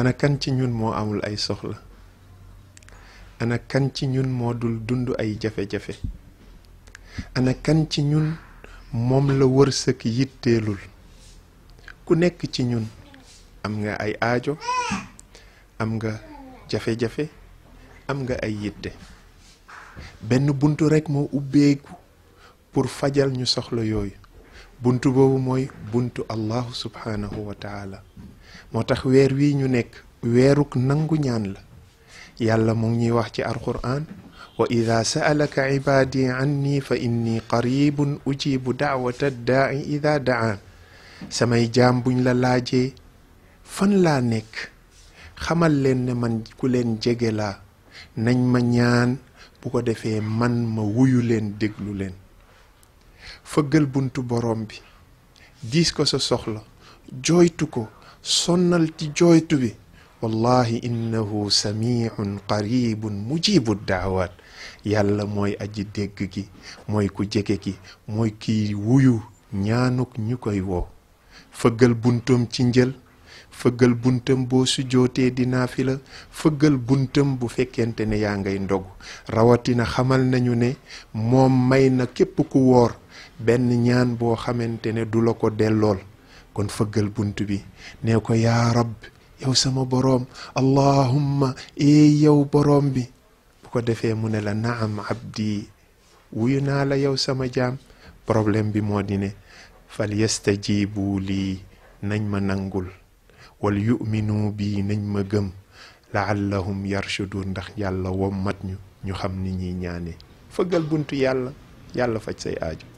ana kan ci ñun moo amul ay soxla ana kan ci ñun moo dul dund ay jafe-jafe ana kan ci ñun moom la wërsëg yitteelul ku nekk ci ñun am nga ay aajo am nga jafe-jafe am nga ay yitte benn buntu rekk moo ubbeeku pour fajal ñu soxla yooyu buntu boobu mooy buntu allahu subhanahu wa taala moo tax weer wii ñu nekk weeruk nangu ñaan la yàlla mu ngi ñuy wax ci alquran wa ida sa'alaka ibadi anni fa inni qaribun ujibu da'wata da'i ida da'an samay jaam buñ la laajee fan laa nekk xamal leen ne man ku leen jege laa nañ ma ñaan bu ko defee man ma wuyu leen déglu leen fëggal buntu borom bi diis ko sa soxla jooytu ko sonnal ci jooytu bi wallahi innahu samiun qaribun mujibu daawaat yàlla mooy aji dégg gi mooy ku jege gi mooy kiy wuyu ñaanuk ñu koy woo fëggal buntam ci njël fëggal buntam boo sujootee di naafila fëggal buntam bu fekkente ne yaa ngay ndogu rawatina xamal nañu ne moom may na képp ku woor benn ñaan boo xamante ne du la ko dellool kon fëggal bunt bi nee ko yaa rab yow sama boroom allahumma yow boroom bi bu ko defee mu ne la naam abdi wuyu naa la yow sama jaam problème bi moo di ne fal yastajibu lii nañ ma nangul wal yu'minu bi nañ ma gëm laallahum yarshudun ndax yàlla wommat ñu xam ni ñuy ñaane fëggal buntu yàlla faj say aajo